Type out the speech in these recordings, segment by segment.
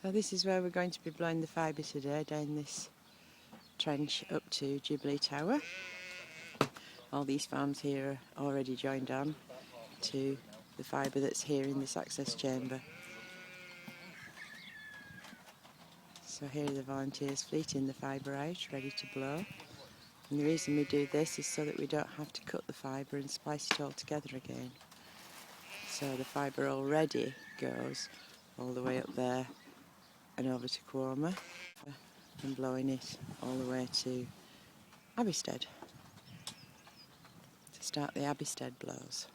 So this is where we're going to be blowing the fibre today, down this trench up to Jubilee Tower. All these farms here are already joined on to the fibre that's here in this access chamber. So here are the volunteers fleeting the fibre out, ready to blow. And the reason we do this is so that we don't have to cut the fibre and splice it all together again. So the fibre already goes all the way up there and over to Cromer, and blowing it all the way to Abbeystead to start the Abbeystead blows.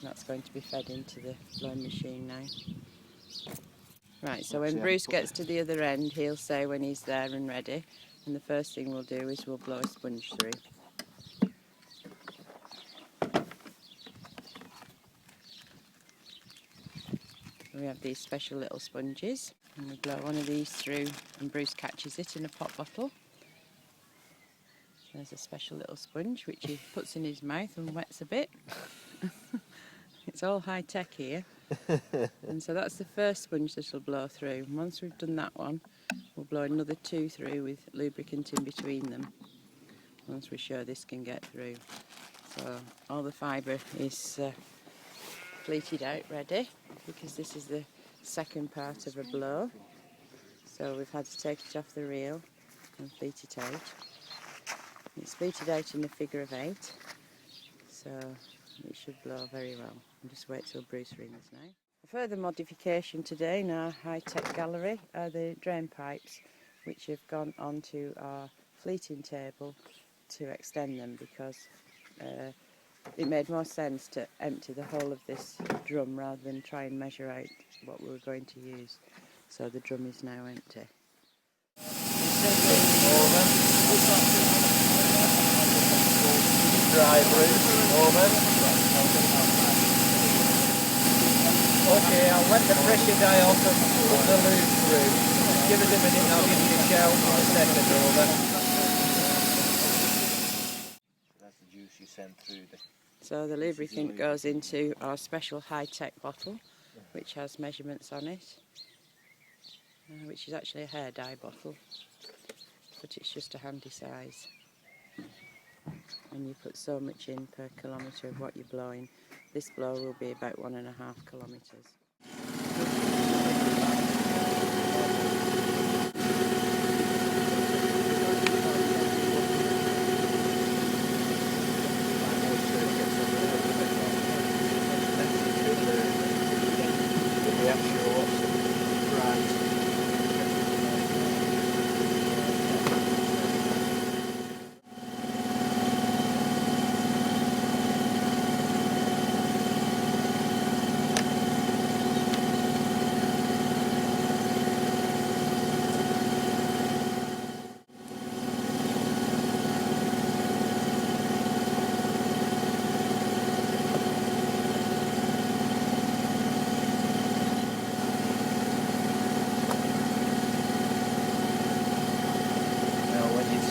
That's going to be fed into the blowing machine now. Right, so when Bruce gets to the other end, he'll say when he's there and ready, and the first thing we'll do is we'll blow a sponge through. We have these special little sponges, and we blow one of these through, and Bruce catches it in a pop bottle. There's a special little sponge which he puts in his mouth and wets a bit. It's all high tech here. And so that's the first sponge that will blow through. And once we've done that one, we'll blow another 2 through with lubricant in between them, once we're sure this can get through. So all the fibre is pleated out ready, because this is the second part of a blow. So we've had to take it off the reel and pleat it out. It's pleated out in a figure of 8, so it should blow very well. I'll just wait till Bruce rings now. A further modification today in our high-tech gallery are the drain pipes, which have gone onto our fleeting table to extend them, because it made more sense to empty the whole of this drum rather than try and measure out what we were going to use. So the drum is now empty. Dry Bruce, over. Okay, I'll let the pressure die off and put the lube through. Give us a minute and I'll give you a shout in a second, over. That's the juice you send through the... So the lubricant goes into our special high-tech bottle, which has measurements on it, which is actually a hair dye bottle, but it's just a handy size. And you put so much in per kilometre of what you're blowing. This blow will be about 1.5 kilometres.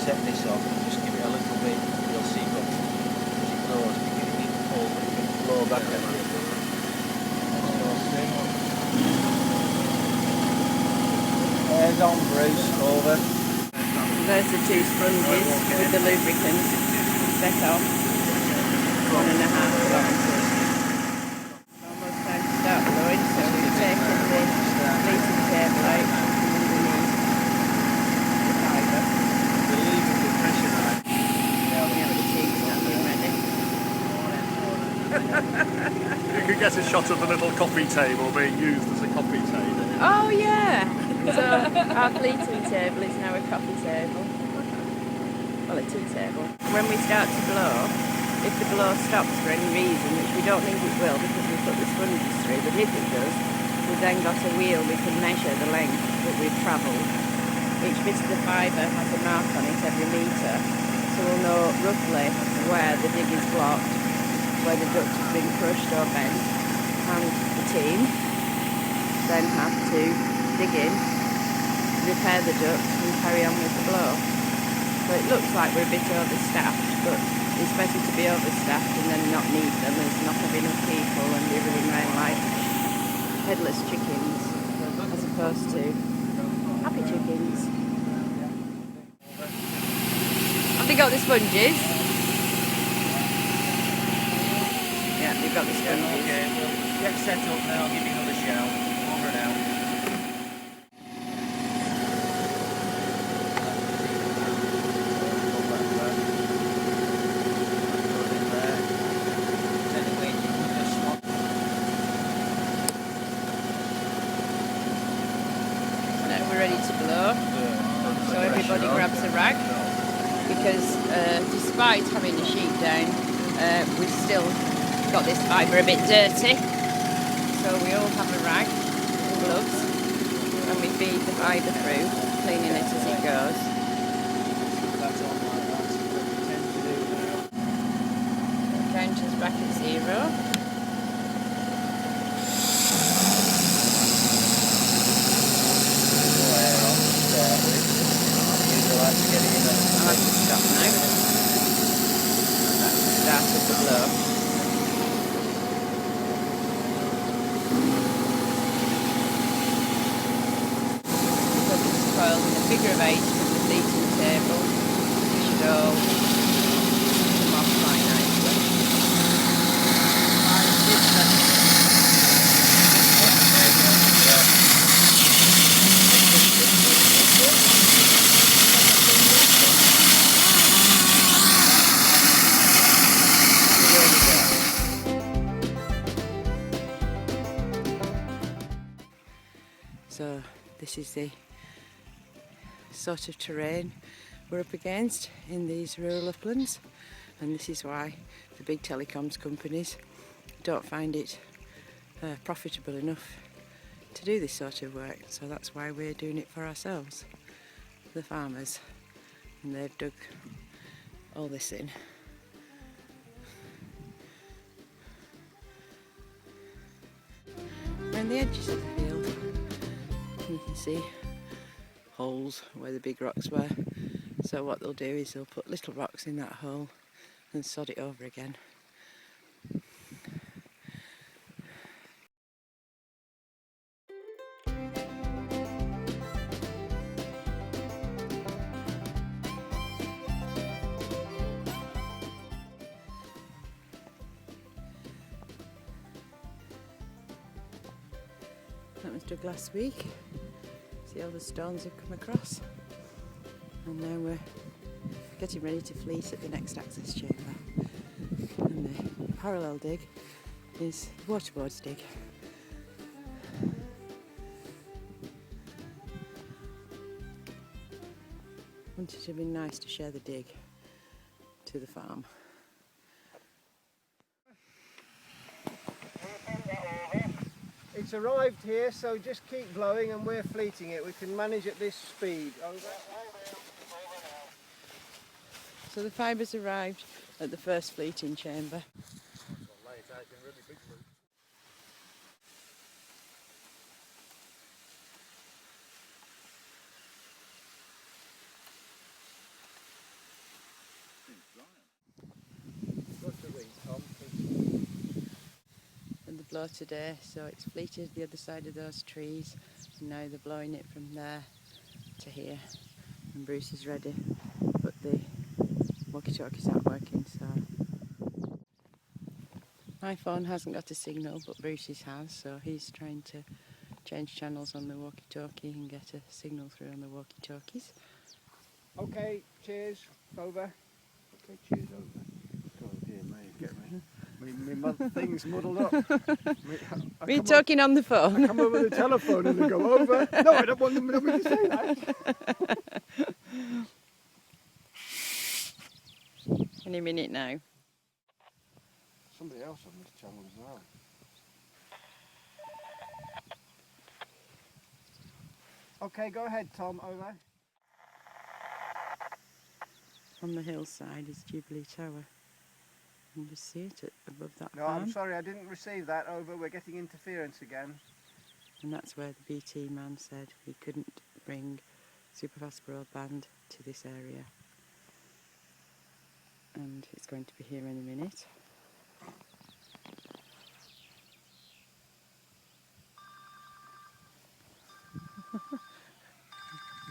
Set this off and just give it a little bit, you'll see what as it goes, you give it a pull, you can blow back a bit. There's on Bruce, over. There's the 2 sponges with the lubricant set off 1.5 kilometres. Almost time to start blowing, so we've taken the pleated table out underneath the fibre. You could get a shot of the little coffee table being used as a coffee table. Oh yeah! So our pleating table is now a coffee table. Well, a tea table. When we start to blow, if the blow stops for any reason, which we don't think it will because we put the sponges through, but if it does, we've then got a wheel we can measure the length that we've travelled each bit of the fibre has a mark on it every metre, so we'll know roughly where the dig is blocked, where the duct has been crushed or bent, and the team then have to dig in, repair the duct and carry on with the blow. So it looks like we're a bit overstaffed, but it's better to be overstaffed and then not need them as not have enough people and be running around like headless chickens as opposed to happy chickens. Have they got the sponges? Yeah, they've got the sponges. Okay, we'll get set up now, I'll give you another shout. Over and out. Now we're ready to blow. So everybody grabs a rag because despite having a sheet down, we've still got this fibre a bit dirty. So we all have a rag, gloves, and we feed the fibre through, cleaning it as it goes. The counter's back at 0. I'll have to stop now. That's the start of the blow. Because it's coiled in a figure of 8 from the seating table, it should all come off quite nicely. So this is the sort of terrain we're up against in these rural uplands, and this is why the big telecoms companies don't find it profitable enough to do this sort of work. So that's why we're doing it for ourselves, the farmers, and they've dug all this in. Around the edges of the field you can see holes where the big rocks were, so what they'll do is they'll put little rocks in that hole and sod it over again. That was dug last week. See all the stones have come across, and now we're getting ready to fleece at the next access chamber. And the parallel dig is the waterboards dig. Wanted to be nice to share the dig to the farm. It's arrived here, so just keep blowing and we're fleeting it. We can manage at this speed. Over. So the fibre's arrived at the first fleeting chamber. And the blow today, so it's fleeted the other side of those trees, and now they're blowing it from there to here, and Bruce is ready, but the walkie-talkies aren't working, so my phone hasn't got a signal, but Bruce's has, so he's trying to change channels on the walkie-talkie and get a signal through on the walkie-talkies. Okay, cheers, over. Okay, cheers, over. God, dear me, get me. My thing's muddled up. We're talking on the phone. I come over the telephone and they go over. No, I don't want them to say that. Any minute now. Somebody else on this channel as well. Okay, go ahead, Tom, over. on the hillside is Jubilee Tower. You can just see it above that No, farm. I'm sorry, I didn't receive that. Over, we're getting interference again. And that's where the BT man said we couldn't bring superfast broadband to this area. And it's going to be here in a minute.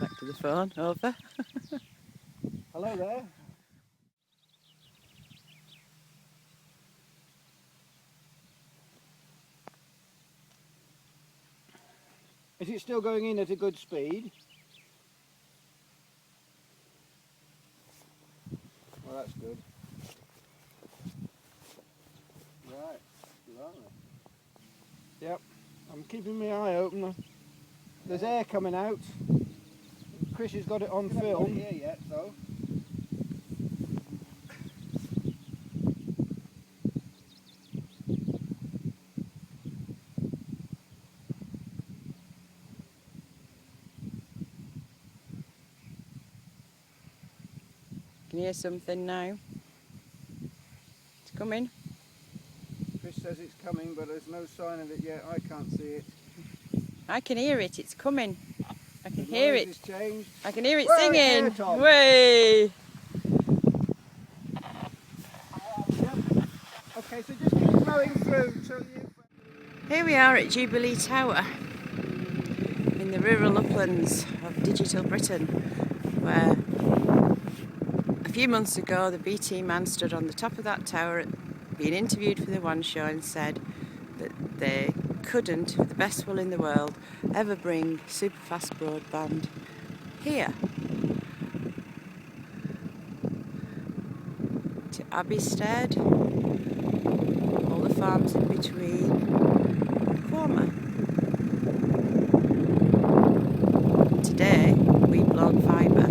Back to the phone, over. Hello there. Is it still going in at a good speed? Well, that's good. Right, lovely. Yep, I'm keeping my eye open. There's air coming out. Chris has got it on film. Got it here yet, though. Can you hear something now? It's coming. Chris says it's coming, but there's no sign of it yet. I can't see it. I can hear it, it's coming. I can The hear noise it. has changed. I can hear it Whoa, it's singing. there, Tom. Way! Yep. Okay, so just keep flowing through till you... Here we are at Jubilee Tower in the rural uplands of digital Britain, where a few months ago the BT man stood on the top of that tower being interviewed for the One Show and said that they couldn't, with the best will in the world, ever bring superfast broadband here to Abbeystead, all the farms in between, Former. Today we've blown fibre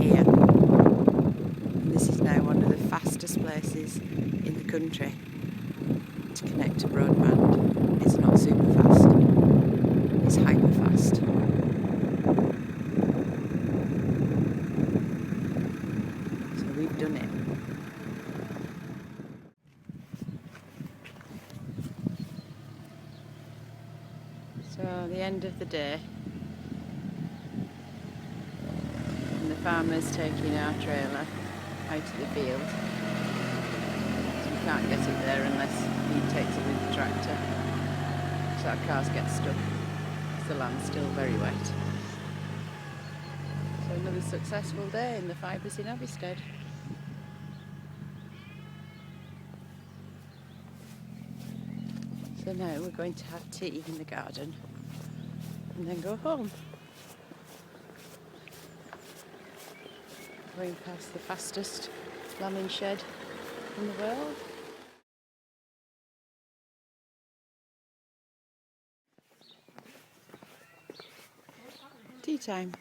here, and this is now one of the fastest places in the country to connect to broadband. It's not super fast, it's hyper fast. So we've done it. So the end of the day, and the farmer's taking our trailer out of the field. So we can't get it there unless he takes it with the tractor. So our cars get stuck because the land's still very wet. So another successful day in the Fibres in Abbeystead. So now we're going to have tea in the garden and then go home. Going past the fastest lambing shed in the world. Tea time.